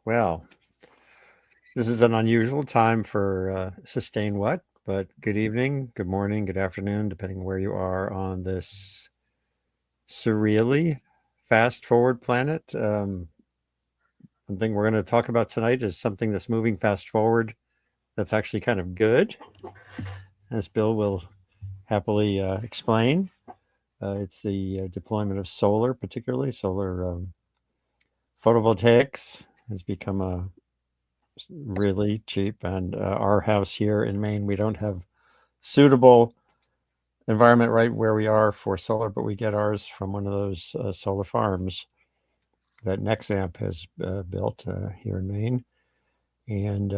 Well, this is an unusual time for sustain what, but good evening, good morning, good afternoon, depending where you are on this surreally fast forward planet. One thing we're going to talk about tonight is something that's moving fast forward that's actually kind of good, as Bill will happily explain. It's the deployment of solar, particularly solar photovoltaics has become a really cheap. And our house here in Maine, we don't have suitable environment right where we are for solar, but we get ours from one of those solar farms that Nexamp has built here in Maine. And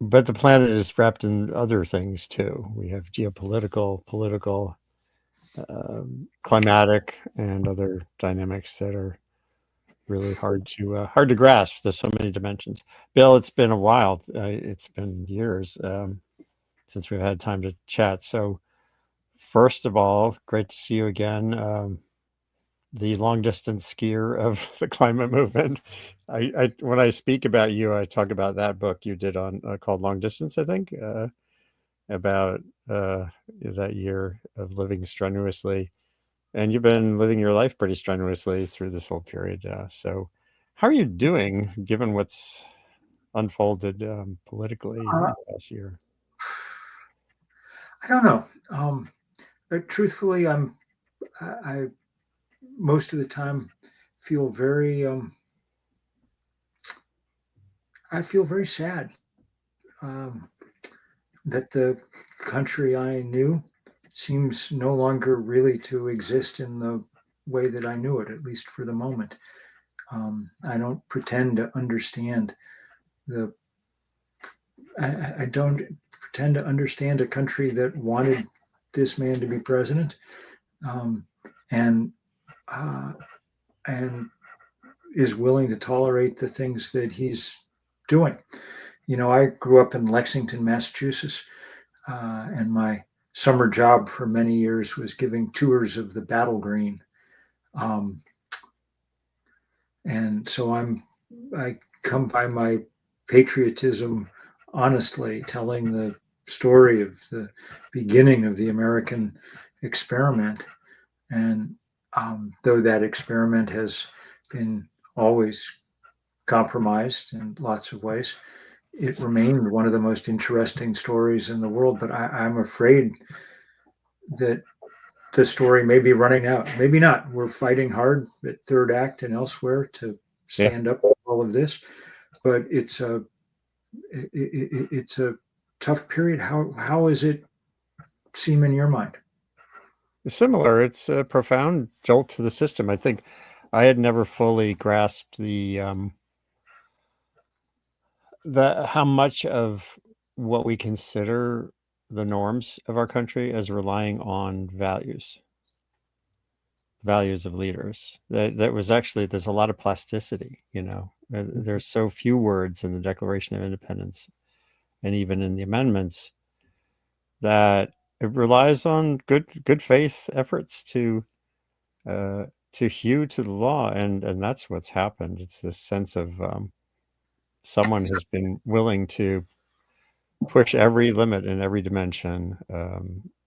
but the planet is wrapped in other things too. We have geopolitical, political, climatic, and other dynamics that are really hard to grasp. There's so many dimensions. Bill, it's been a while. It's been years since we've had time to chat. So, first of all, great to see you again. The long distance skier of the climate movement. When I speak about you, I talk about that book you did on called Long Distance, I think, about that year of living strenuously. And you've been living your life pretty strenuously through this whole period. So, how are you doing given what's unfolded politically in Uh, the past year? I don't know. Truthfully, I most of the time feel very I feel very sad um, that the country I knew seems no longer really to exist in the way that I knew it, at least for the moment. I don't pretend to understand the. I don't pretend to understand a country that wanted this man to be president, um, and uh, and is willing to tolerate the things that he's doing. You know, I grew up in Lexington, Massachusetts, and my summer job for many years was giving tours of the Battle Green. Um, and so I come by my patriotism honestly, telling the story of the beginning of the American experiment. And though that experiment has been always compromised in lots of ways, it remained one of the most interesting stories in the world. But I'm afraid that the story may be running out. Maybe not. We're fighting hard at third act and elsewhere to Yeah, stand up with all of this, but it's a tough period. How is it seem in your mind? similar. It's a profound jolt to the system. I think I had never fully grasped the how much of what we consider the norms of our country as relying on values of leaders. That was actually there's a lot of plasticity. There's so few words in the Declaration of Independence and even in the amendments that it relies on good faith efforts to hew to the law, and that's what's happened. It's this sense of someone has been willing to push every limit in every dimension,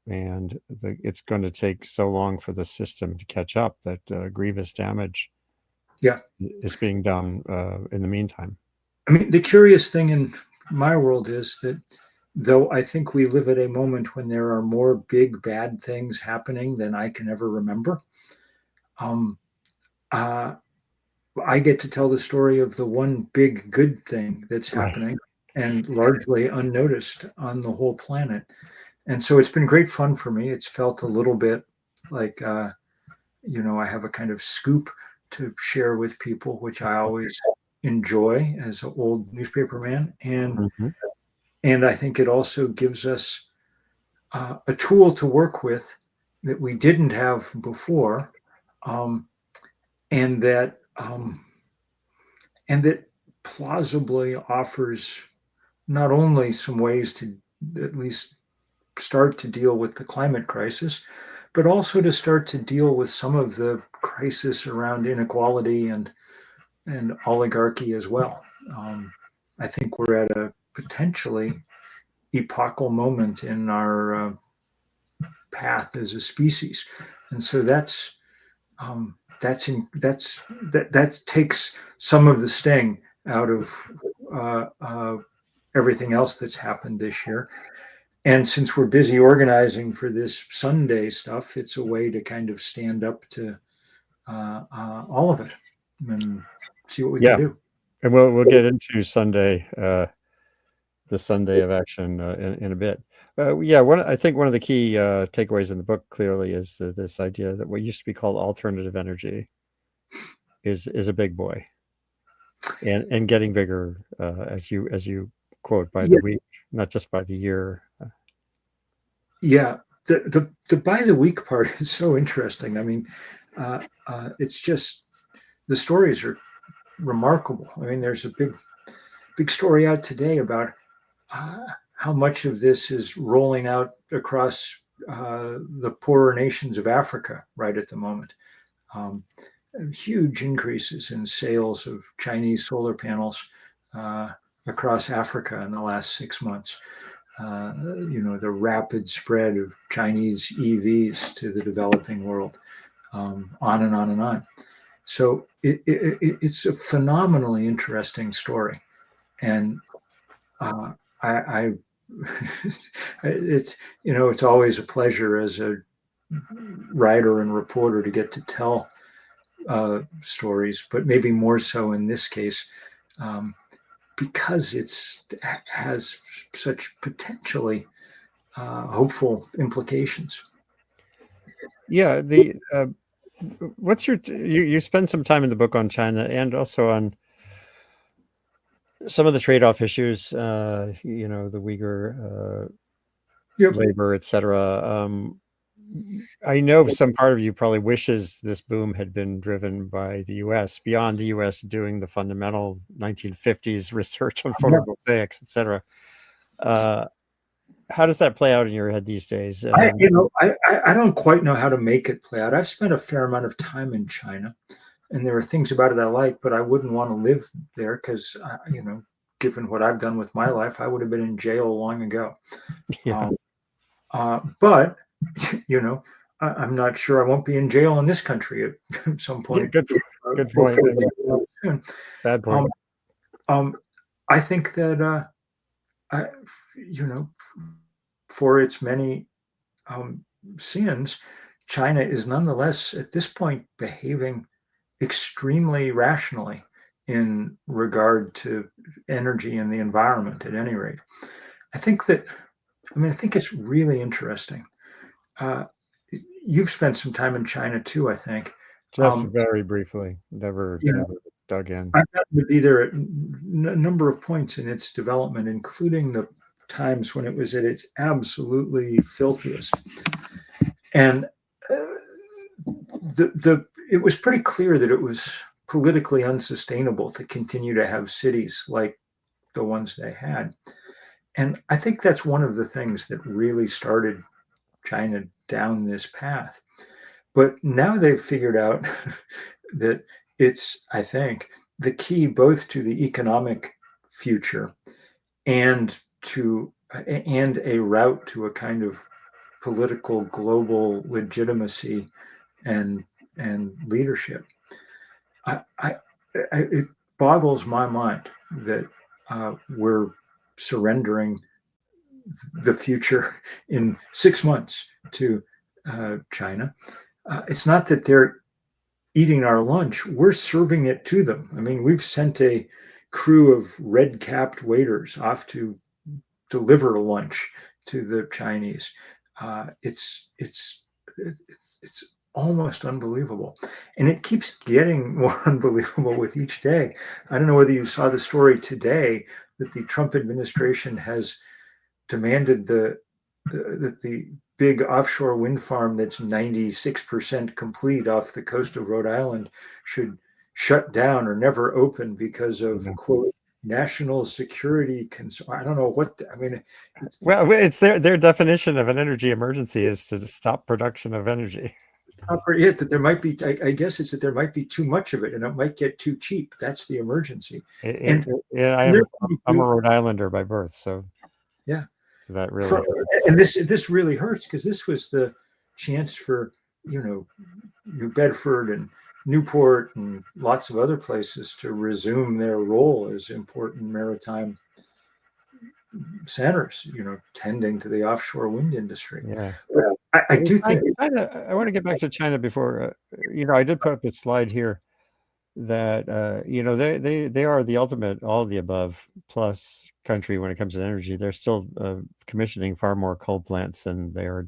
and it's going to take so long for the system to catch up that grievous damage Yeah. is being done in the meantime. I mean, the curious thing in my world is that though I think we live at a moment when there are more big bad things happening than I can ever remember, um, uh, I get to tell the story of the one big good thing that's Right. happening and largely unnoticed on the whole planet. And so it's been great fun for me. It's felt a little bit like, I have a kind of scoop to share with people, which I always enjoy as an old newspaper man. Mhm. And I think it also gives us a tool to work with that we didn't have before, um, and that plausibly offers not only some ways to at least start to deal with the climate crisis, but also to start to deal with some of the crisis around inequality and and oligarchy as well. I think we're at a potentially epochal moment in our path as a species, and so that takes some of the sting out of uh, uh, everything else that's happened this year. And since we're busy organizing for this Sunday stuff, it's a way to kind of stand up to all of it and see what we can Yeah, do. and we'll get into Sunday, the Sunday of action in a bit. Yeah, I think one of the key takeaways in the book clearly is this idea that what used to be called alternative energy is a big boy, and getting bigger as you quote by the Yeah, week, not just by the year. yeah. The by the week part is so interesting. I mean, it's just the stories are remarkable. I mean, there's a big story out today about how much of this is rolling out across the poorer nations of Africa right at the moment. Um, Huge increases in sales of Chinese solar panels uh, across Africa in the last 6 months. The rapid spread of Chinese EVs to the developing world, on and on and on. So it's a phenomenally interesting story, and uh, I it's it's always a pleasure as a writer and reporter to get to tell stories, but maybe more so in this case, um, because it's has such potentially hopeful implications. Yeah, the what's you spend some time in the book on China and also on some of the trade-off issues, the Uyghur Yep. labor, etc. I know some part of you probably wishes this boom had been driven by the U.S. beyond the U.S. doing the fundamental 1950s research on photovoltaics, etc. Uh, how does that play out in your head these days? I don't quite know how to make it play out. I've spent a fair amount of time in China, and there are things about it I like, but I wouldn't want to live there because, given what I've done with my life, I would have been in jail long ago. Yeah, Um, but you know, I'm not sure I won't be in jail in this country at some yeah, point. good point. Hopefully, And soon. bad Um, point. I think that I, you know, for its many um, sins, China is nonetheless at this point behaving extremely rationally in regard to energy and the environment. At any rate, I think that I think it's really interesting. Uh, you've spent some time in China too, I think. Just Um, very briefly, never you know, never dug in. I've gotten to be there at a number of points in its development, including the times when it was at its absolutely filthiest. And it was pretty clear that it was politically unsustainable to continue to have cities like the ones they had. And I think that's one of the things that really started China down this path. But now they've figured out that it's, I think, the key both to the economic future and and a route to a kind of political global legitimacy and leadership. I, I, it boggles my mind that we're surrendering the future in 6 months to China. It's not that they're eating our lunch, we're serving it to them. I mean, we've sent a crew of red capped waiters off to deliver lunch to the Chinese. It's almost unbelievable, and it keeps getting more unbelievable with each day. I don't know whether you saw the story today that the Trump administration has demanded that the big offshore wind farm that's 96% complete off the coast of Rhode Island should shut down or never open because of, Yeah. quote, national security concern. I don't know what, it's, Well, it's their definition of an energy emergency is to stop production of energy. it that there might be, I guess it's that there might be too much of it and it might get too cheap. That's the emergency. And Yeah, I'm a Rhode Islander by birth, so yeah, that really and this really hurts because this was the chance for, New Bedford and Newport and lots of other places to resume their role as important maritime centers, tending to the offshore wind industry. Yeah. I do think I want to get back to China before, I did put up a slide here that, they are the ultimate all of the above plus country when it comes to energy. They're still commissioning far more coal plants than they are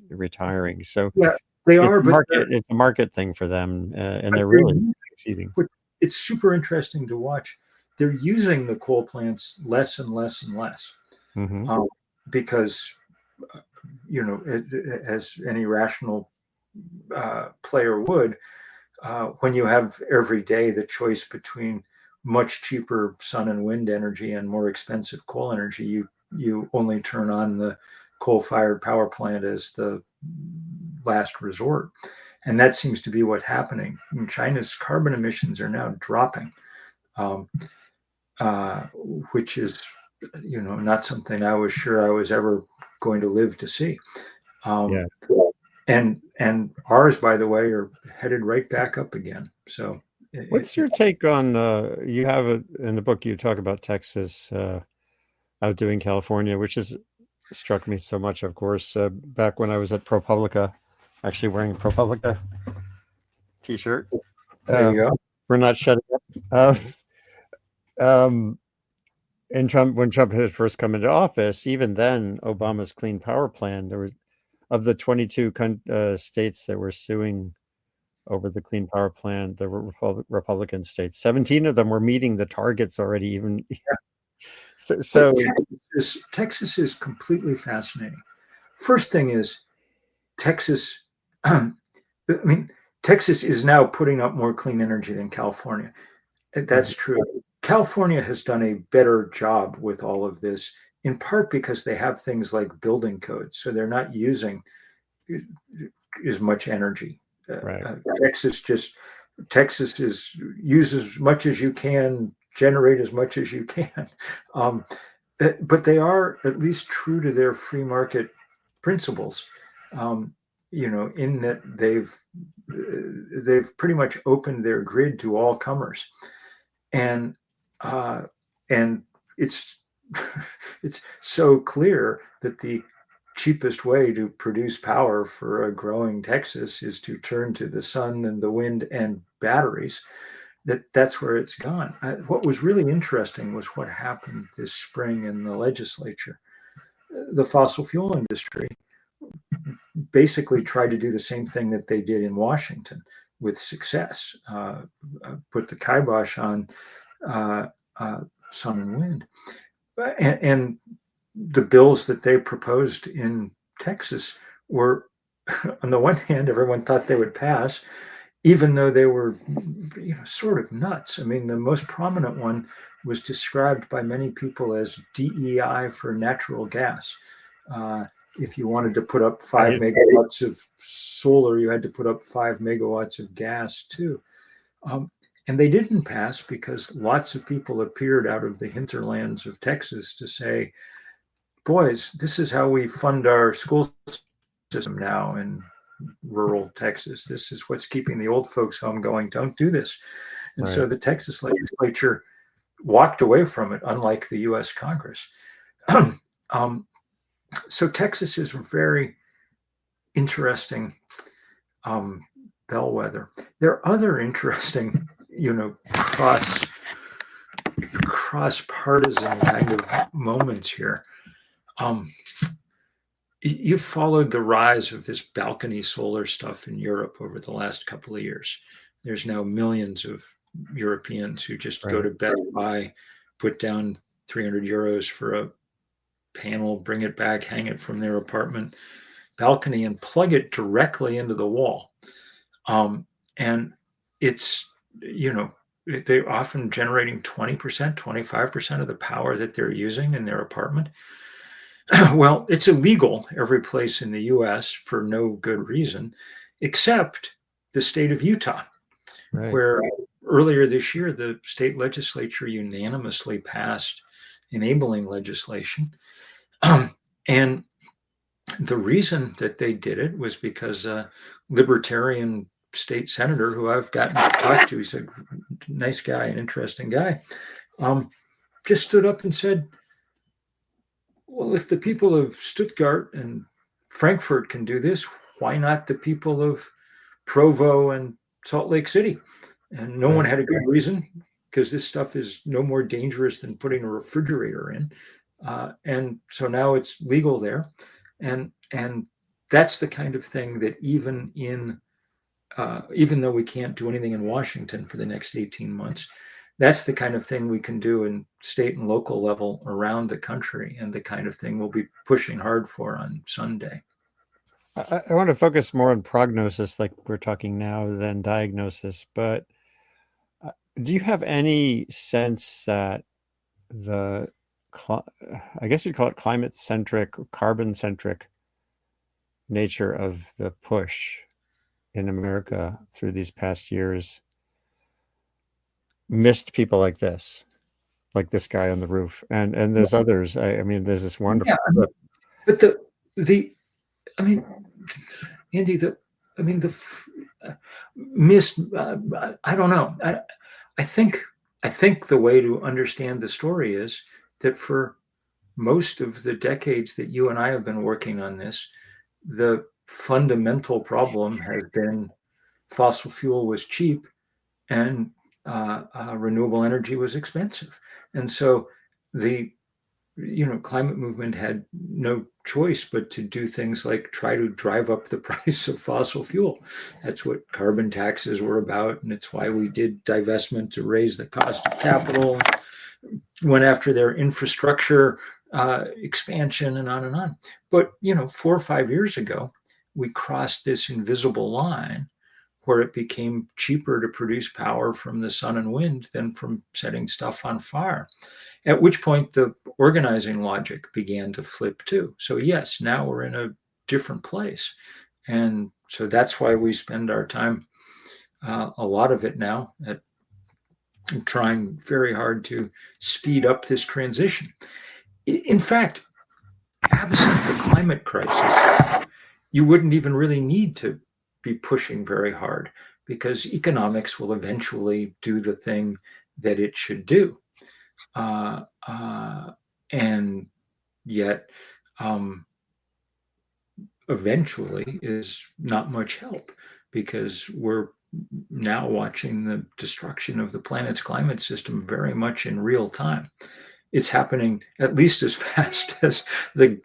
retiring. So yeah, they it's are, a but market thing for them, and they're really succeeding. it's super interesting to watch. They're using the coal plants less and less and less, because, as any rational player would, when you have every day the choice between much cheaper sun and wind energy and more expensive coal energy, you only turn on the coal-fired power plant as the last resort. And that seems to be what's happening. And China's carbon emissions are now dropping, which is, not something I was sure I was ever going to live to see. Yeah. And ours, by the way, are headed right back up again. So, What's your take on, you have it in the book, you talk about Texas outdoing California, which has struck me so much, of course, back when I was at ProPublica, actually wearing a ProPublica t-shirt. There you go. We're not shutting up. And when Trump had first come into office, even then, Obama's Clean Power Plan, there was, of the 22 states that were suing over the Clean Power Plan, the Republican states, 17 of them were meeting the targets already. Even so Texas is completely fascinating. First thing is Texas. Texas is now putting up more clean energy than California. That's true. California has done a better job with all of this, in part because they have things like building codes, so they're not using as much energy. Right. Texas is use as much as you can, generate as much as you can, but they are at least true to their free market principles. In that they've pretty much opened their grid to all comers, and it's it's so clear that the cheapest way to produce power for a growing Texas is to turn to the sun and the wind and batteries. That's where it's gone. What was really interesting was what happened this spring in the legislature. The fossil fuel industry basically tried to do the same thing that they did in Washington with success, put the kibosh on sun and wind. And the bills that they proposed in Texas were, on the one hand, everyone thought they would pass, even though they were, sort of nuts. I mean, the most prominent one was described by many people as DEI for natural gas. If you wanted to put up 5 megawatts of solar, you had to put up 5 megawatts of gas too. And they didn't pass because lots of people appeared out of the hinterlands of Texas to say, boys, this is how we fund our school system now in rural Texas. This is what's keeping the old folks home going. Don't do this. And so the Texas legislature walked away from it, unlike the US Congress. So Texas is a very interesting bellwether. There are other interesting, cross-partisan kind of moments here. You've followed the rise of this balcony solar stuff in Europe over the last couple of years. There's now millions of Europeans who just go to Best Buy, put down 300 euros for a panel, bring it back, hang it from their apartment balcony, and plug it directly into the wall. And it's, they're often generating 20%, 25% of the power that they're using in their apartment. Well, it's illegal every place in the US for no good reason. except the state of Utah, Right. where earlier this year the state legislature unanimously passed enabling legislation. And the reason that they did it was because a libertarian state senator who I've gotten to talk to, he's a nice guy, an interesting guy, just stood up and said, well, if the people of Stuttgart and Frankfurt can do this, why not the people of Provo and Salt Lake City? And no one had a good reason, because this stuff is no more dangerous than putting a refrigerator in. And so now it's legal there. And that's the kind of thing that even though we can't do anything in Washington for the next 18 months, that's the kind of thing we can do in state and local level around the country, and the kind of thing we'll be pushing hard for on Sunday. I want to focus more on prognosis, like we're talking now, than diagnosis. But do you have any sense that I guess you'd call it climate-centric, carbon-centric nature of the push in America through these past years missed people like this guy on the roof, and there's others. I mean, there's this wonderful. Yeah, but I mean, Andy, the missed. I don't know. I think the way to understand the story is that for most of the decades that you and I have been working on this, the fundamental problem has been fossil fuel was cheap and renewable energy was expensive. And so the climate movement had no choice but to do things like try to drive up the price of fossil fuel. That's what carbon taxes were about, and it's why we did divestment to raise the cost of capital, went after their infrastructure expansion, and on and on. But 4 or 5 years ago, we crossed this invisible line where it became cheaper to produce power from the sun and wind than from setting stuff on fire. At which point the organizing logic began to flip too. So yes, now we're in a different place. And so that's why we spend our time, a lot of it now, at trying very hard to speed up this transition. In fact, absent the climate crisis, you wouldn't even really need to be pushing very hard, because economics will eventually do the thing that it should do. And yet, eventually is not much help, because we're now watching the destruction of the planet's climate system very much in real time. It's happening at least as fast as the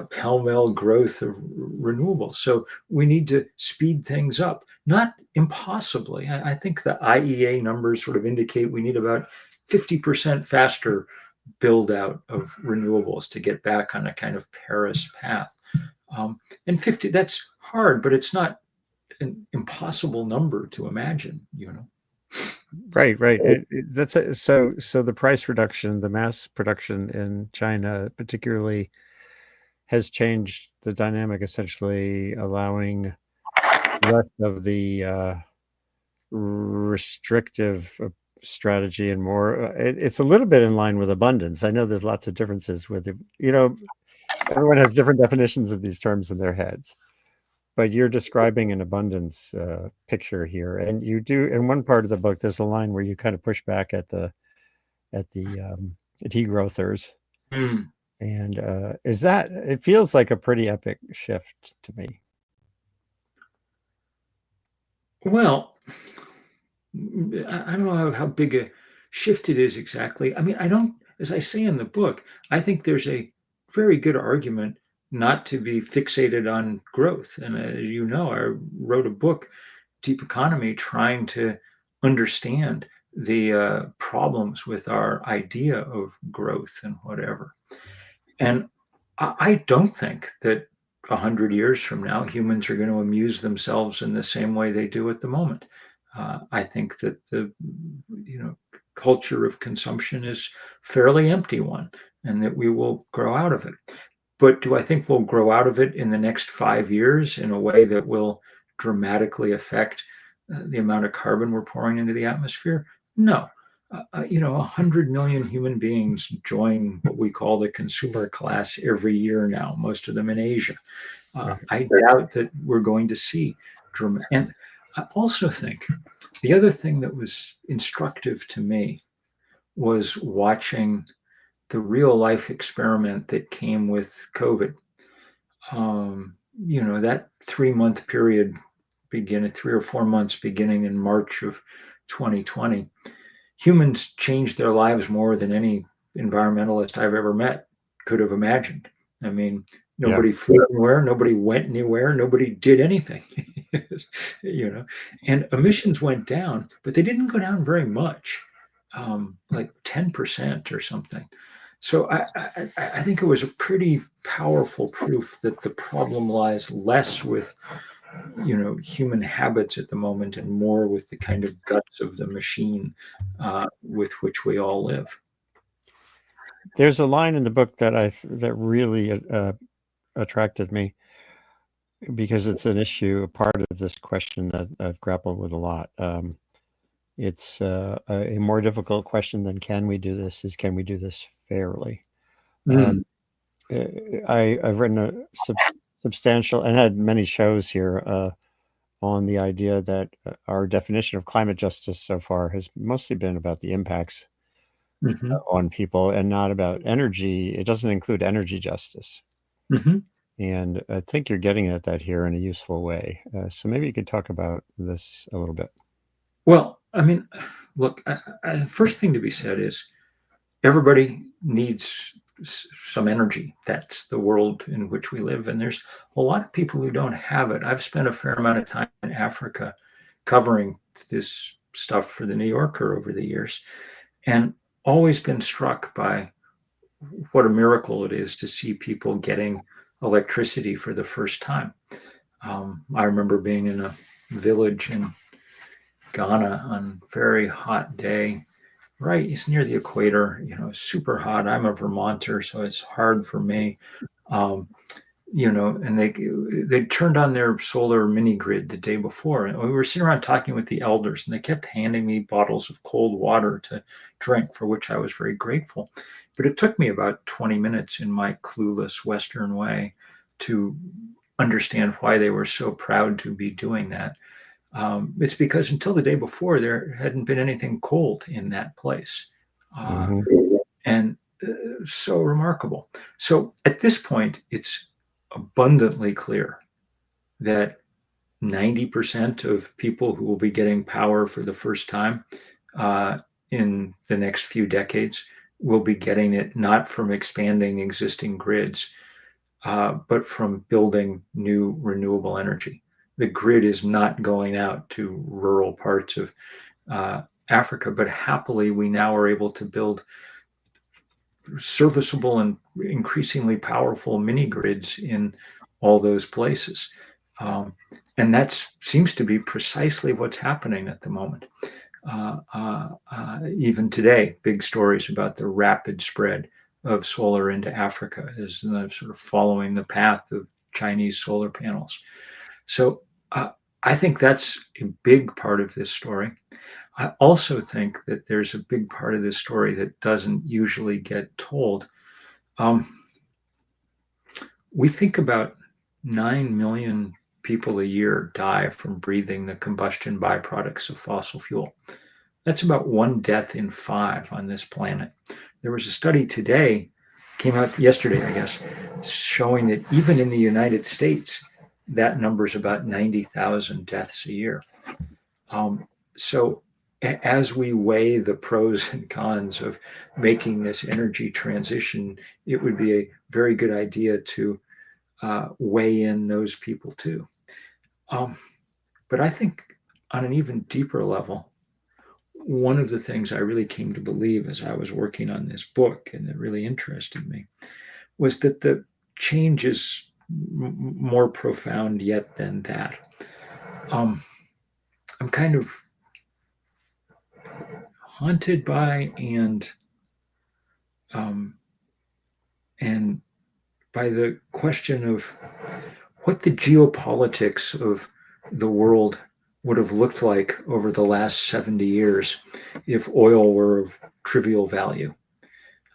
pell-mell growth of renewables. So we need to speed things up, not impossibly. I think the IEA numbers sort of indicate we need about 50% faster build out of renewables to get back on a kind of Paris path. And 50, that's hard, but it's not an impossible number to imagine, Right. So the price reduction, the mass production in China particularly, has changed the dynamic, essentially allowing less of the restrictive strategy and more. It's a little bit in line with abundance. I know there's lots of differences with it. Everyone has different definitions of these terms in their heads. But you're describing an abundance picture here, and you do. In one part of the book, there's a line where you kind of push back at the degrowthers, and is that? It feels like a pretty epic shift to me. Well, I don't know how big a shift it is exactly. I mean, I don't, as I say in the book, I think there's a very good argument not to be fixated on growth. And as you know, I wrote a book, Deep Economy, trying to understand the problems with our idea of growth and whatever. And I don't think that 100 years from now, humans are going to amuse themselves in the same way they do at the moment. I think that the culture of consumption is fairly empty one, and that we will grow out of it. But do I think we'll grow out of it in the next 5 years in a way that will dramatically affect the amount of carbon we're pouring into the atmosphere? No. 100 million human beings join what we call the consumer class every year now, most of them in Asia. Right. I doubt that we're going to see dramatic. And I also think the other thing that was instructive to me was watching the real life experiment that came with COVID. That 3 month period, 3 or 4 months beginning in March of 2020, humans changed their lives more than any environmentalist I've ever met could have imagined. I mean, Yeah. nobody flew anywhere, nobody went anywhere, nobody did anything, and emissions went down, but they didn't go down very much, like 10% or something. So I think it was a pretty powerful proof that the problem lies less with human habits at the moment and more with the kind of guts of the machine with which we all live. There's a line in the book that really attracted me because it's an issue, a part of this question that I've grappled with a lot. It's a more difficult question than can we do this is can we do this fairly? I've written a substantial and had many shows here on the idea that our definition of climate justice so far has mostly been about the impacts Mm-hmm. on people and not about energy. It doesn't include energy justice. Mm-hmm. And I think you're getting at that here in a useful way. So maybe you could talk about this a little bit. Well, I mean, look, the first thing to be said is everybody needs some energy. That's the world in which we live. And there's a lot of people who don't have it. I've spent a fair amount of time in Africa covering this stuff for the New Yorker over the years, and always been struck by what a miracle it is to see people getting electricity for the first time. I remember being in a village in Ghana on a very hot day. Right, it's near the equator, super hot. I'm a Vermonter, so it's hard for me. And they turned on their solar mini grid the day before, and we were sitting around talking with the elders, and they kept handing me bottles of cold water to drink, for which I was very grateful. But it took me about 20 minutes in my clueless Western way to understand why they were so proud to be doing that. It's because until the day before, there hadn't been anything cold in that place. And so remarkable. So at this point, it's abundantly clear that 90% of people who will be getting power for the first time in the next few decades will be getting it not from expanding existing grids, but from building new renewable energy. The grid is not going out to rural parts of Africa, but happily we now are able to build serviceable and increasingly powerful mini grids in all those places. And that seems to be precisely what's happening at the moment. Even today, big stories about the rapid spread of solar into Africa is sort of following the path of Chinese solar panels. So I think that's a big part of this story. I also think that there's a big part of this story that doesn't usually get told. We think about 9 million people a year die from breathing the combustion byproducts of fossil fuel. That's about 1 death in 5 on this planet. There was a study today, came out yesterday, I guess, showing that even in the United States, that number is about 90,000 deaths a year. So as we weigh the pros and cons of making this energy transition, it would be a very good idea to weigh in those people too. But I think on an even deeper level, one of the things I really came to believe as I was working on this book and that really interested me was that the change is more profound yet than that. I'm kind of haunted by and by the question of what the geopolitics of the world would have looked like over the last 70 years if oil were of trivial value.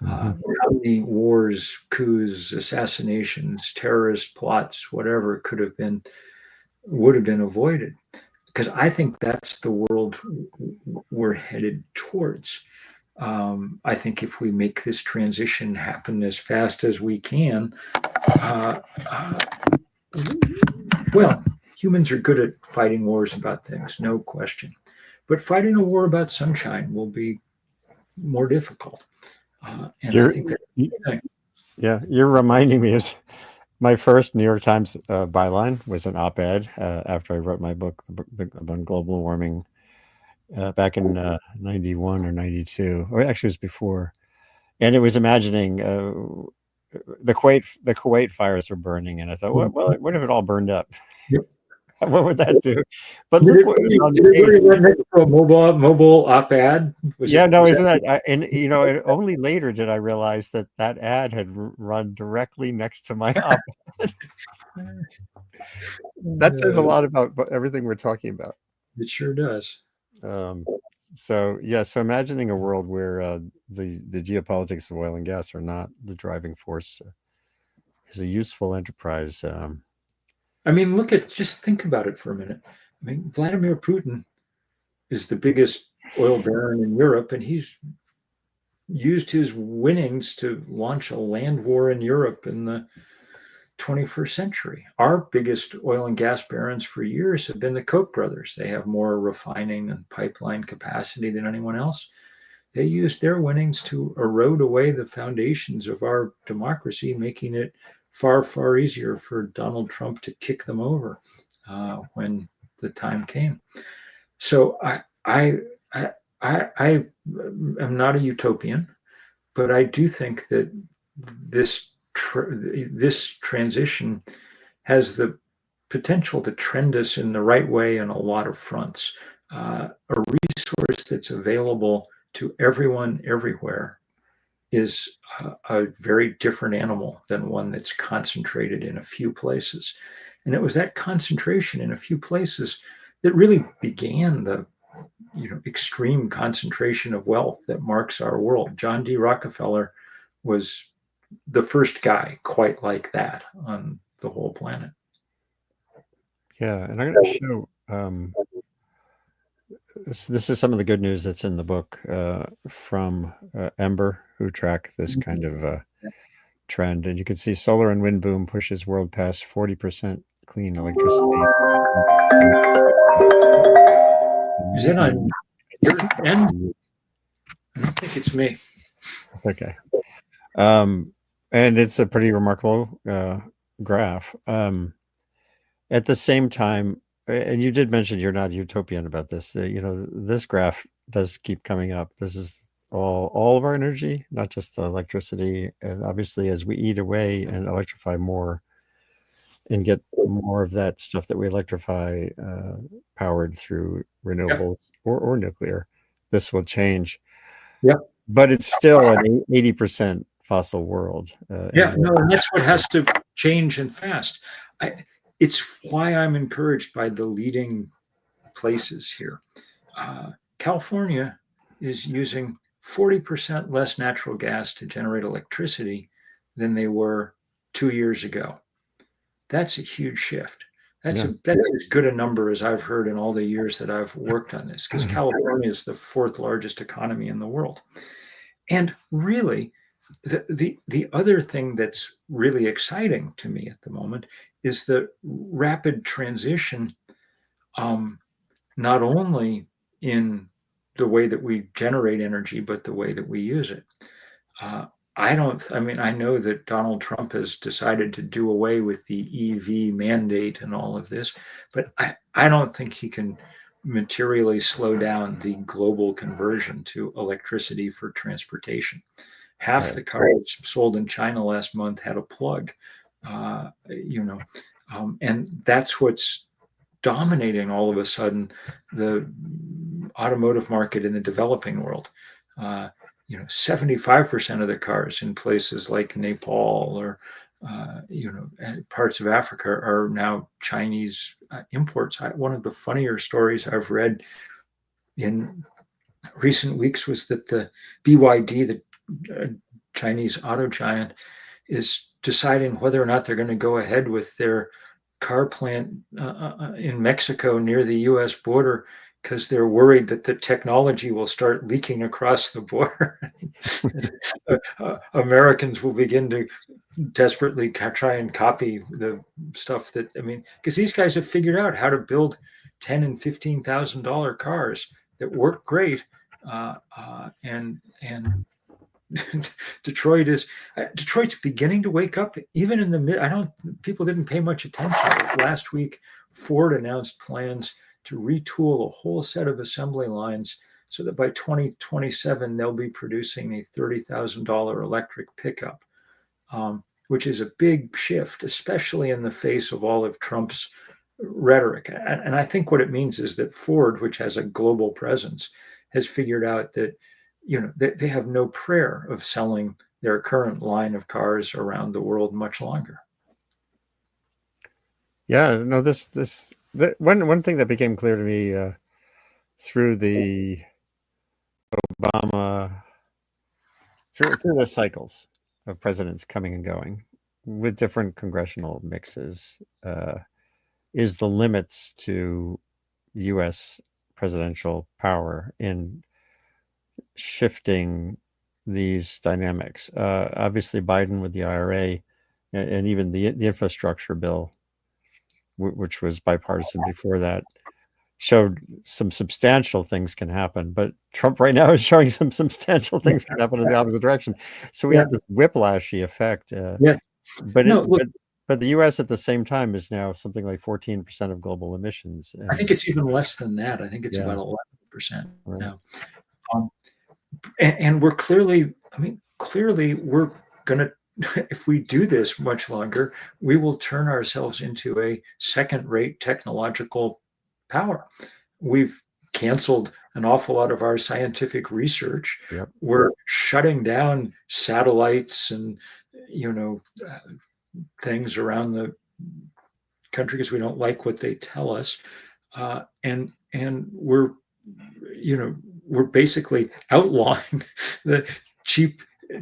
Hmm. How many wars, coups, assassinations, terrorist plots, whatever would have been avoided. Because I think that's the world we're headed towards. I think if we make this transition happen as fast as we can, uh, uh, well, humans are good at fighting wars about things, no question. But fighting a war about sunshine will be more difficult. And I You're, think that's y- the thing. yeah, you're reminding me of my first New York Times byline was an op-ed after I wrote my book, on global warming, back in 91 or 92, or actually it was before. And it was imagining the Kuwait fires were burning, and I thought, what if it all burned up? Yep. What would that do? But Did look it what was really, on did the it page. really run next to a mobile op-ed? Yeah, no, Was that? isn't that? And only later did I realize that that ad had run directly next to my op. That says a Uh, lot about everything we're talking about. it sure does. Um, so yeah, so imagining a world where the geopolitics of oil and gas are not the driving force is a useful enterprise. I mean, just think about it for a minute. I mean, Vladimir Putin is the biggest oil baron in Europe, and he's used his winnings to launch a land war in Europe in the 21st century. Our biggest oil and gas barons for years have been the Koch brothers. They have more refining and pipeline capacity than anyone else. They used their winnings to erode away the foundations of our democracy, making it far, far easier for Donald Trump to kick them over when the time came. So I am not a utopian, but I do think that this this transition has the potential to trend us in the right way on a lot of fronts. A resource that's available to everyone everywhere is a very different animal than one that's concentrated in a few places. And it was that concentration in a few places that really began the extreme concentration of wealth that marks our world. John D. Rockefeller was the first guy quite like that on the whole planet. Yeah, and I'm going to show. This is some of the good news that's in the book from Ember, who track this kind of trend, and you can see solar and wind boom pushes world past 40% clean electricity. Is that on I your think that's end? you. I don't think it's me. Okay. Um, and it's a pretty remarkable graph. At the same time, and you did mention you're not utopian about this. This graph does keep coming up. This is all of our energy, not just the electricity. And obviously, as we eat away and electrify more and get more of that stuff that we electrify powered through Yep. renewables or nuclear, this will change. Yep. But it's still an 80% fossil world. Yeah. No, and that's what has to change and fast. I, it's why I'm encouraged by the leading places here. Uh, California is using 40% less natural gas to generate electricity than they were 2 years ago. That's a huge shift. Yeah. That's as good a number as I've heard in all the years that I've worked on this, because California is the fourth largest economy in the world. And really, the other thing that's really exciting to me at the moment is the rapid transition, um, not only in the way that we generate energy, but the way that we use it. Uh, I don't, I mean, I know that Donald Trump has decided to do away with the EV mandate and all of this, but I don't think he can materially slow down the global conversion to electricity for transportation. Half Right. the cars sold in China last month had a plug, and that's what's dominating all of a sudden the automotive market in the developing world. 75% of the cars in places like Nepal or parts of Africa are now Chinese imports. One of the funnier stories I've read in recent weeks was that the BYD, the Chinese auto giant, is deciding whether or not they're going to go ahead with their car plant in Mexico near the U.S. border because they're worried that the technology will start leaking across the border. Americans will begin to desperately try and copy the stuff that, I mean, because these guys have figured out how to build $10,000 and $15,000 cars that work great, and Detroit's beginning to wake up. Even in the mid, people didn't pay much attention. Last week, Ford announced plans to retool a whole set of assembly lines so that by 2027 they'll be producing a $30,000 electric pickup, which is a big shift, especially in the face of all of Trump's rhetoric. And I think what it means is that Ford, which has a global presence, has figured out that they have no prayer of selling their current line of cars around the world much longer. Yeah, no, one thing that became clear to me through the Obama through the cycles of presidents coming and going with different congressional mixes is the limits to U.S. presidential power in shifting these dynamics. Obviously, Biden with the IRA and even the infrastructure bill, which was bipartisan before that, showed some substantial things can happen. But Trump right now is showing some substantial things can happen in the opposite direction. So we have this whiplashy effect. But No, look, but the U.S. at the same time is now something like 14% of global emissions. I think it's even less than that. I think it's about 11% right now. And we're clearly we're going to, if we do this much longer, we will turn ourselves into a second-rate technological power. We've canceled an awful lot of our scientific research. Yep. We're shutting down satellites and things around the country because we don't like what they tell us, and we're basically outlawing the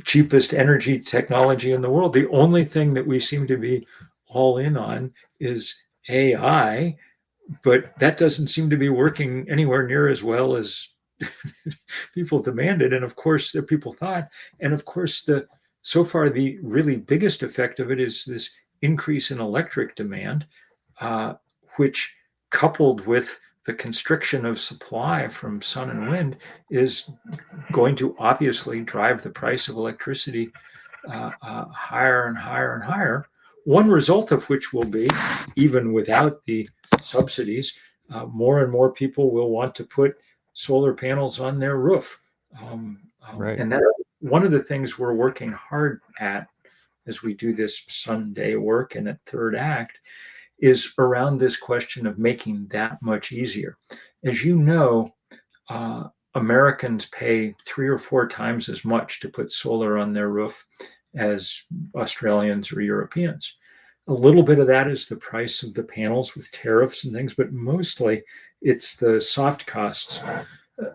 cheapest energy technology in the world. The only thing that we seem to be all in on is AI, but that doesn't seem to be working anywhere near as well as people demanded, and of course that people thought. And of course, so far the really biggest effect of it is this increase in electric demand, which, coupled with the constriction of supply from sun and wind, is going to obviously drive the price of electricity higher and higher and higher. One result of which will be, even without the subsidies, more and more people will want to put solar panels on their roof. Right. And that's one of the things we're working hard at as we do this Sunday work in a third act, is around this question of making that much easier. As you know, Americans pay 3 or 4 times as much to put solar on their roof as Australians or Europeans. A little bit of that is the price of the panels with tariffs and things, but mostly it's the soft costs,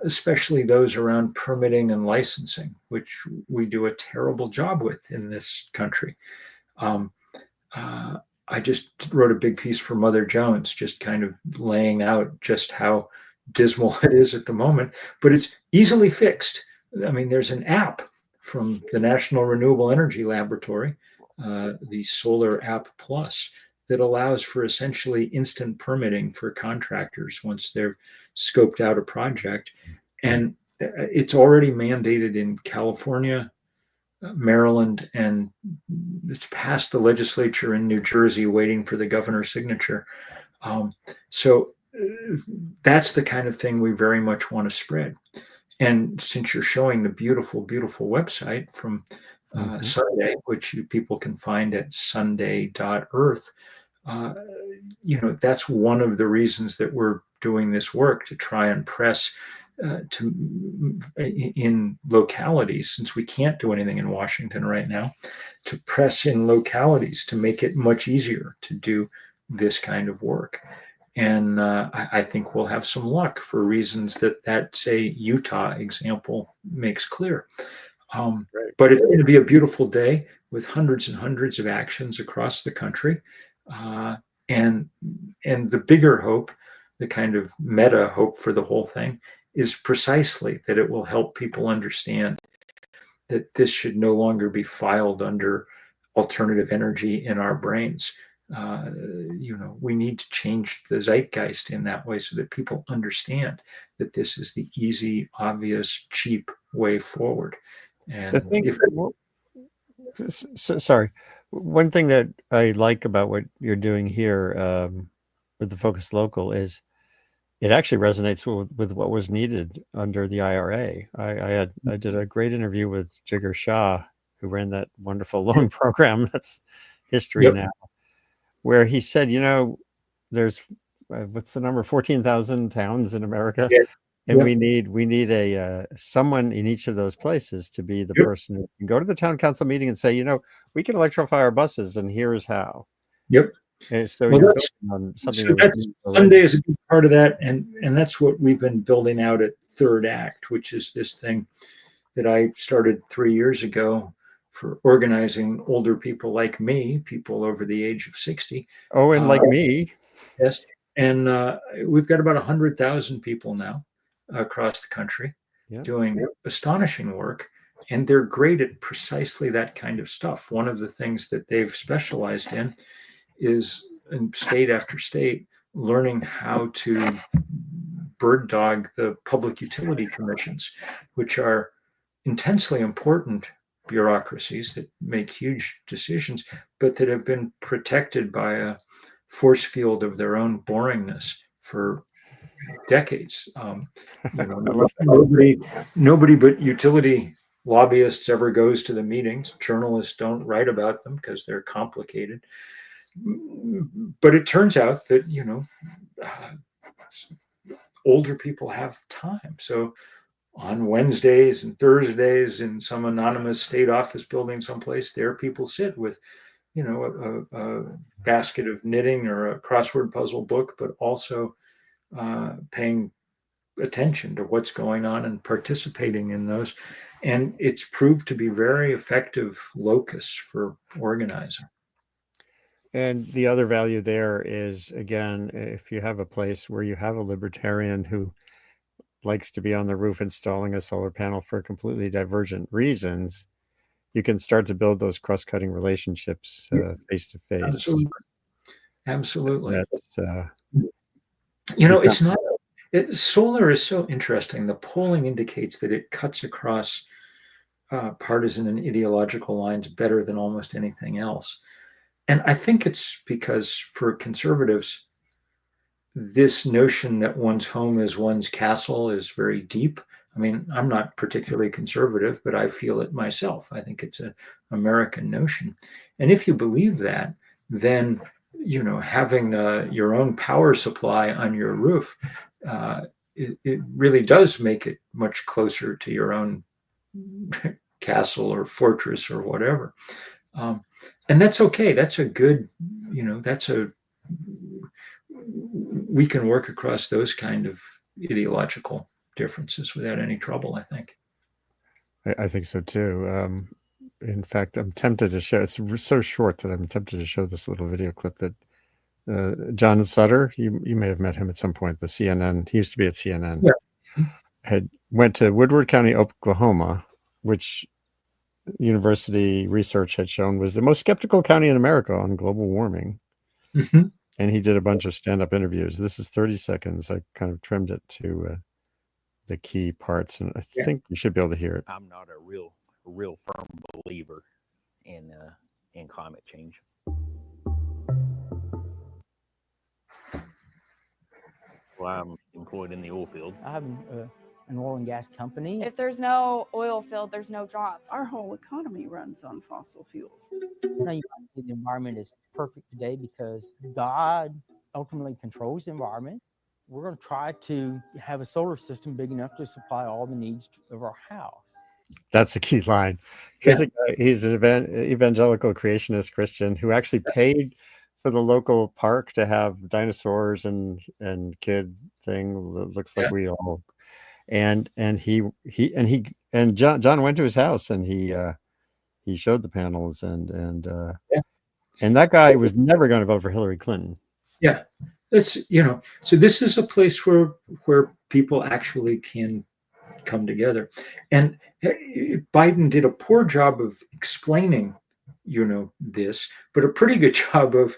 especially those around permitting and licensing, which we do a terrible job with in this country. I just wrote a big piece for Mother Jones, just kind of laying out just how dismal it is at the moment, but it's easily fixed. I mean, there's an app from the National Renewable Energy Laboratory, the Solar App Plus, that allows for essentially instant permitting for contractors once they've scoped out a project. And it's already mandated in California, Maryland, and it's passed the legislature in New Jersey, waiting for the governor's signature. So that's the kind of thing we very much want to spread. And since you're showing the beautiful, beautiful website from Sunday, which people can find at sunday.earth, that's one of the reasons that we're doing this work, to try and press in localities, since we can't do anything in Washington right now, to press in localities to make it much easier to do this kind of work. And I think we'll have some luck for reasons that say Utah example makes clear. Right. But it's going to be a beautiful day with hundreds and hundreds of actions across the country. Uh, and the bigger hope, the kind of meta hope for the whole thing, is precisely that it will help people understand that this should no longer be filed under alternative energy in our brains. We need to change the zeitgeist in that way so that people understand that this is the easy, obvious, cheap way forward. And The thing, sorry, one thing that I like about what you're doing here with the Focus Local is it actually resonates with what was needed under the IRA. I did a great interview with Jigar Shah, who ran that wonderful loan program that's history Yep. now, where he said, there's what's the number, 14,000 towns in America, Yeah. and Yep. we need a someone in each of those places to be the Yep. person who can go to the town council meeting and say, we can electrify our buses, and here's how. Yep. And so Well, you're building on something that was needed already. Sunday is a big part of that, and that's what we've been building out at Third Act, which is this thing that I started 3 years ago for organizing older people like me, people over the age of 60. Oh, and like me. Yes. And we've got about 100,000 people now across the country doing astonishing work. And they're great at precisely that kind of stuff. One of the things that they've specialized in is, in state after state, learning how to bird dog the public utility commissions, which are intensely important bureaucracies that make huge decisions, but that have been protected by a force field of their own boringness for decades. Nobody but utility lobbyists ever goes to the meetings. Journalists don't write about them because they're complicated. But it turns out that older people have time. So on Wednesdays and Thursdays in some anonymous state office building someplace, there people sit with, a basket of knitting or a crossword puzzle book, but also paying attention to what's going on and participating in those. And it's proved to be very effective locus for organizing. And the other value there is, again, if you have a place where you have a libertarian who likes to be on the roof installing a solar panel for completely divergent reasons, you can start to build those cross-cutting relationships face to face. Absolutely. That's it's not. Solar is so interesting. The polling indicates that it cuts across partisan and ideological lines better than almost anything else. And I think it's because for conservatives, this notion that one's home is one's castle is very deep. I mean, I'm not particularly conservative, but I feel it myself. I think it's an American notion. And if you believe that, then, having your own power supply on your roof, it really does make it much closer to your own castle or fortress or whatever. And that's okay. That's a good, we can work across those kind of ideological differences without any trouble, I think. I think so too. In fact, I'm tempted to show, it's so short that I'm tempted to show this little video clip that John Sutter, you may have met him at some point, the CNN, he used to be at CNN, went to Woodward County, Oklahoma, which university research had shown was the most skeptical county in America on global warming. Mm-hmm. And he did a bunch of stand-up interviews. This is 30 seconds. I kind of trimmed it to the key parts, and I think you should be able to hear it. I'm not a real firm believer in climate change. Well, I'm employed in the oil field. I have an oil and gas company. If there's no oil field, there's no jobs. Our whole economy runs on fossil fuels. Now you might say the environment is perfect today because God ultimately controls the environment. we're going to try to have a solar system big enough to supply all the needs of our house. That's the key line. Here's a guy, he's an evangelical creationist Christian who actually paid for the local park to have dinosaurs and kid thing. Looks like we all, and John went to his house and he showed the panels and that guy was never going to vote for Hillary Clinton. Yeah, it's so this is a place where people actually can come together, and Biden did a poor job of explaining this, but a pretty good job of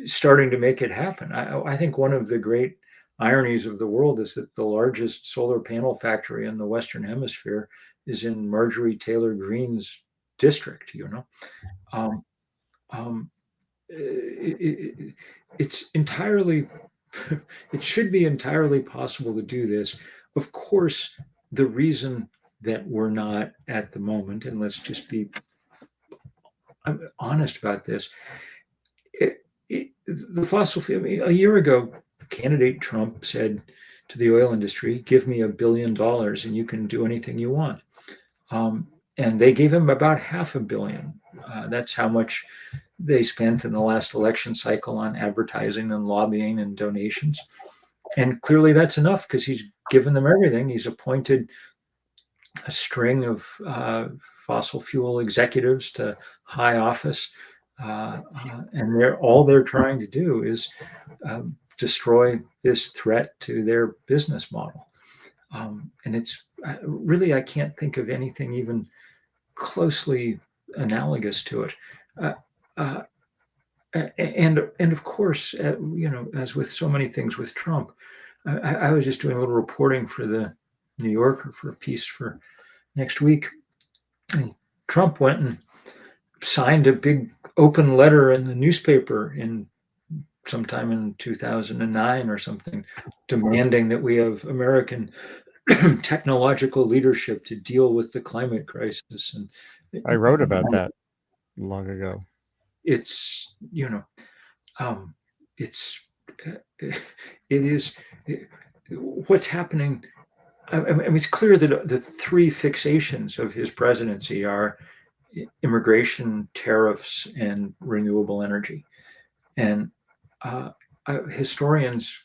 starting to make it happen. I think one of the great ironies of the world is that the largest solar panel factory in the Western Hemisphere is in Marjorie Taylor Greene's district. Um, um, it's entirely it should be entirely possible to do this. Of course, the reason that we're not at the moment, and let's just be honest about this, the fossil fuel, a year ago, candidate Trump said to the oil industry, give me $1 billion and you can do anything you want. And they gave him about $500 million. That's how much they spent in the last election cycle on advertising and lobbying and donations. And clearly that's enough because he's given them everything. He's appointed a string of fossil fuel executives to high office. And all they're trying to do is destroy this threat to their business model. And it's really, I can't think of anything even closely analogous to it. And of course, as with so many things with Trump, I was just doing a little reporting for the New Yorker for a piece for next week. And Trump went and signed a big open letter in the newspaper sometime in 2009 or something, demanding that we have American technological leadership to deal with the climate crisis. And I wrote about that long ago. It's what's happening. I mean, it's clear that the three fixations of his presidency are immigration, tariffs, and renewable energy. And historians,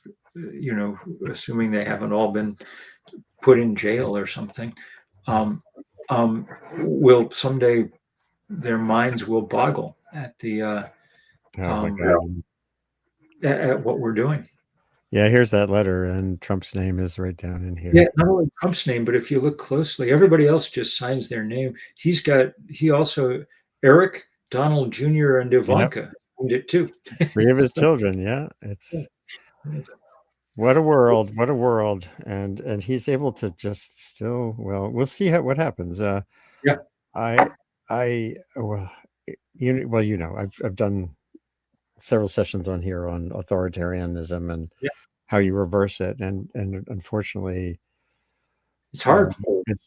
assuming they haven't all been put in jail or something, will someday their minds will boggle at the at what we're doing. Yeah, here's that letter, and Trump's name is right down in here. Yeah, not only Trump's name, but if you look closely, everybody else just signs their name. He also, Eric, Donald Jr., and Ivanka owned it too. 3 of his children. Yeah, it's what a world, and he's able to just still. Well, we'll see what happens. I've done several sessions on here on authoritarianism and how you reverse it, and unfortunately it's hard.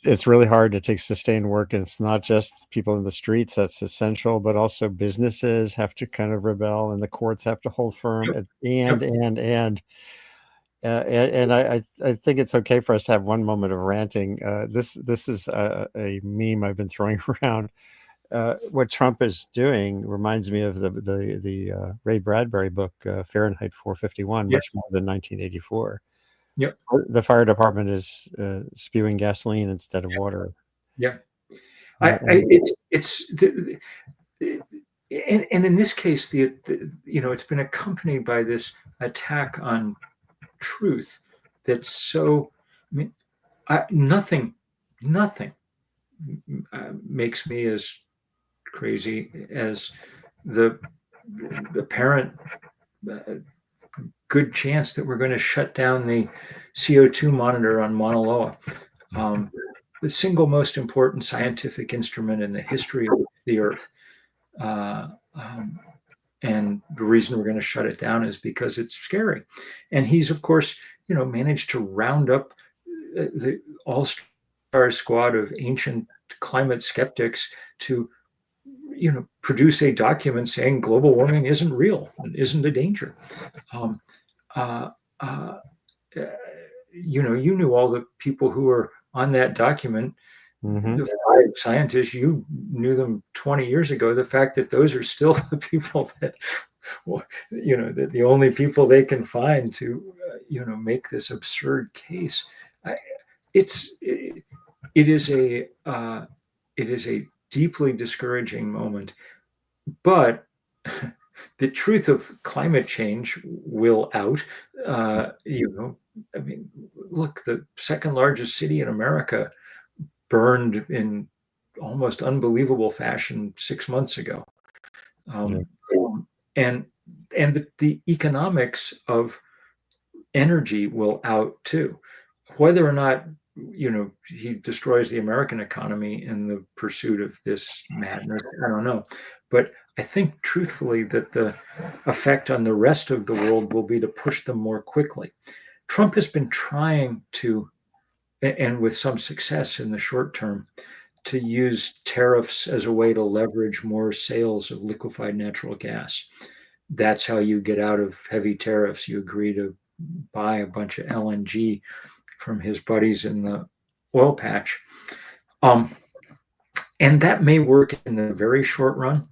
It's really hard. It takes sustained work, and it's not just people in the streets that's essential, but also businesses have to kind of rebel, and the courts have to hold firm. And I think it's okay for us to have one moment of ranting. This is a meme I've been throwing around. What Trump is doing reminds me of the Ray Bradbury book, Fahrenheit 451, much more than 1984. Yep. The fire department is spewing gasoline instead of water. Yeah. It's in this case, it's been accompanied by this attack on truth that's so. I mean, nothing makes me as crazy as the apparent good chance that we're going to shut down the CO2 monitor on Mauna Loa, the single most important scientific instrument in the history of the Earth. And the reason we're going to shut it down is because it's scary. And he's, of course, managed to round up the all-star squad of ancient climate skeptics to produce a document saying global warming isn't real and isn't a danger. you knew all the people who were on that document. Mhm. The 5 scientists, you knew them 20 years ago. The fact that those are still the people that, that the only people they can find to, make this absurd case. I, it is a deeply discouraging moment, but the truth of climate change will out. I mean, look, the second largest city in America burned in almost unbelievable fashion 6 months ago. Yeah. And the economics of energy will out too. Whether or not he destroys the American economy in the pursuit of this madness, I don't know. But I think truthfully that the effect on the rest of the world will be to push them more quickly. Trump has been trying to, and with some success in the short term, to use tariffs as a way to leverage more sales of liquefied natural gas. That's how you get out of heavy tariffs. You agree to buy a bunch of LNG from his buddies in the oil patch. And that may work in the very short run,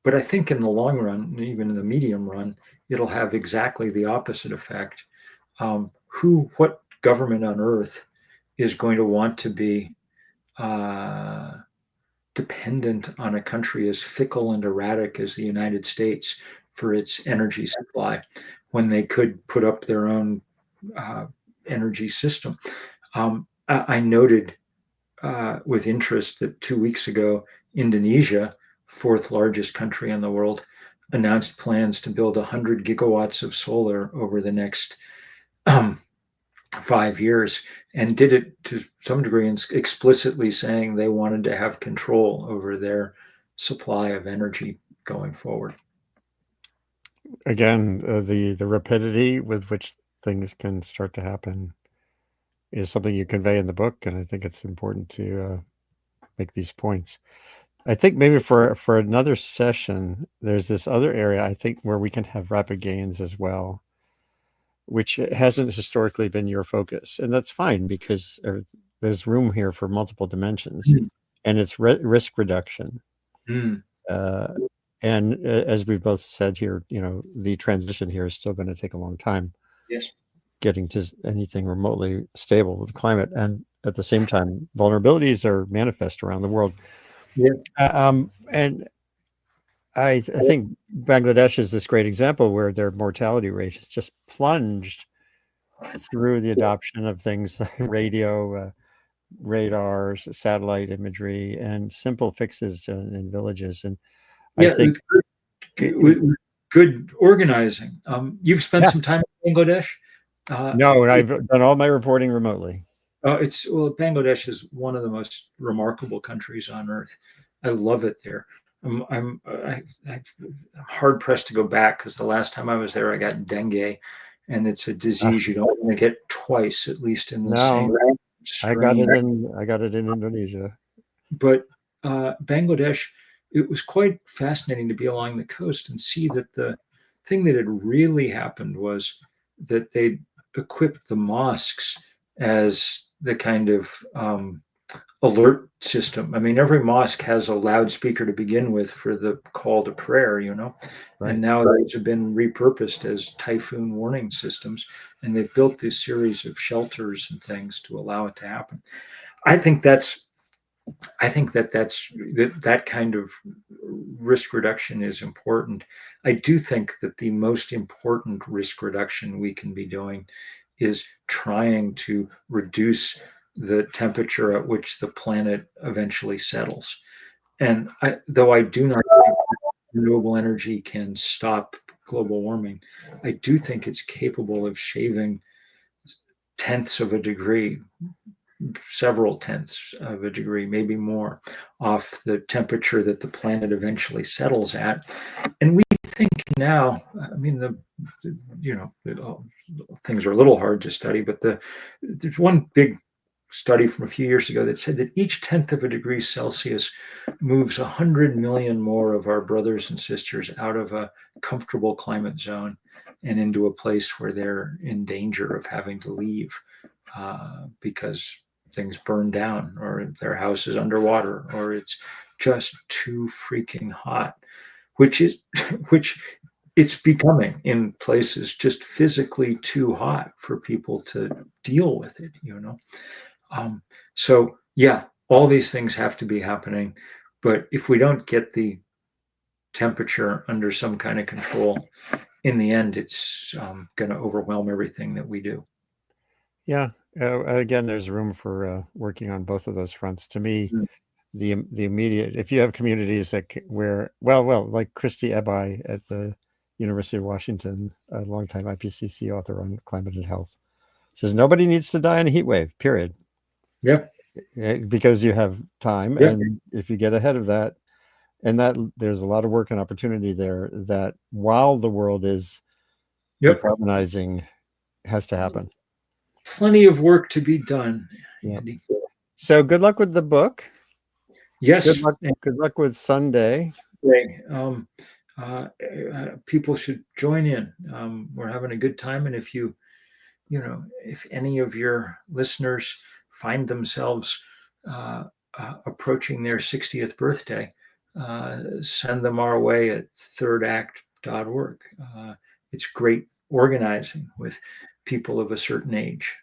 but I think in the long run, even in the medium run, it'll have exactly the opposite effect. What government on earth is going to want to be dependent on a country as fickle and erratic as the United States for its energy supply when they could put up their own energy system? I noted with interest that 2 weeks ago, Indonesia, fourth largest country in the world, announced plans to build 100 gigawatts of solar over the next 5 years, and did it to some degree explicitly saying they wanted to have control over their supply of energy going forward. Again, the rapidity with which things can start to happen is something you convey in the book, and I think it's important to make these points. I think maybe for another session, there's this other area I think where we can have rapid gains as well, which hasn't historically been your focus, and that's fine because there's room here for multiple dimensions, and it's risk reduction. And as we've both said here, the transition here is still going to take a long time. Yes. Getting to anything remotely stable with climate, and at the same time, vulnerabilities are manifest around the world. Yeah. And I think Bangladesh is this great example where their mortality rate has just plunged through the adoption of things like radio, radars, satellite imagery, and simple fixes in villages. And I think good organizing. You've spent some time in Bangladesh. No, and I've done all my reporting remotely. Bangladesh is one of the most remarkable countries on earth. I love it there. I'm hard pressed to go back because the last time I was there, I got dengue, and it's a disease you don't want to get twice, at least in the same strain. I got it in Indonesia. But Bangladesh, it was quite fascinating to be along the coast and see that the thing that had really happened was that they equipped the mosques as the kind of alert system. I mean, every mosque has a loudspeaker to begin with for the call to prayer, right. And now those have been repurposed as typhoon warning systems, and they've built this series of shelters and things to allow it to happen. I think that kind of risk reduction is important. I do think that the most important risk reduction we can be doing is trying to reduce the temperature at which the planet eventually settles. And though I do not think renewable energy can stop global warming, I do think it's capable of shaving tenths of a degree, several tenths of a degree, maybe more, off the temperature that the planet eventually settles at. And we think now, I mean, things are a little hard to study, but there's one big study from a few years ago that said that each tenth of a degree Celsius moves 100 million more of our brothers and sisters out of a comfortable climate zone. and into a place where they're in danger of having to leave because things burn down or their house is underwater or it's just too freaking hot, which it's becoming in places just physically too hot for people to deal with it, so yeah, all these things have to be happening, but if we don't get the temperature under some kind of control, in the end, it's going to overwhelm everything that we do. Yeah. Again, there's room for working on both of those fronts. To me, Mm. the immediate, if you have communities that where, well, like Christy Ebi at the University of Washington, a longtime IPCC author on climate and health, says nobody needs to die in a heat wave, period. Yep. Because you have time. Yep. And if you get ahead of that, and that there's a lot of work and opportunity there that while the world is decarbonizing has to happen. Plenty of work to be done, Andy. So good luck with the book. Yes. Good luck with Sunday. People should join in. We're having a good time. And if if any of your listeners find themselves approaching their 60th birthday, send them our way at thirdact.org. It's great organizing with people of a certain age.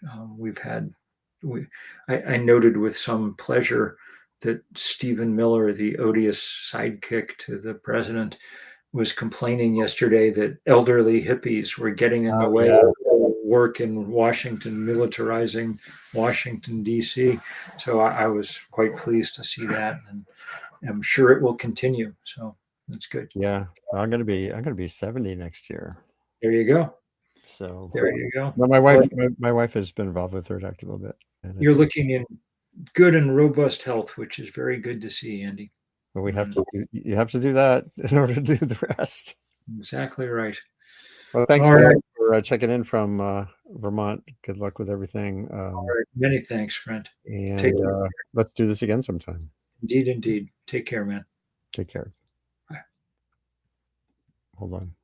I noted with some pleasure that Stephen Miller, the odious sidekick to the president, was complaining yesterday that elderly hippies were getting in the way of work in Washington, militarizing Washington, D.C. So I was quite pleased to see that, and I'm sure it will continue. So that's good. Yeah, I'm gonna be 70 next year. There you go. So there you go. Well, my wife has been involved with Third Act a little bit. You're looking in good and robust health, which is very good to see, Andy. But you have to do that in order to do the rest. Exactly right. Well, thanks for checking in from Vermont. Good luck with everything. All right. Many thanks, friend. And let's do this again sometime. Indeed. Take care, man. Take care. Bye. Hold on.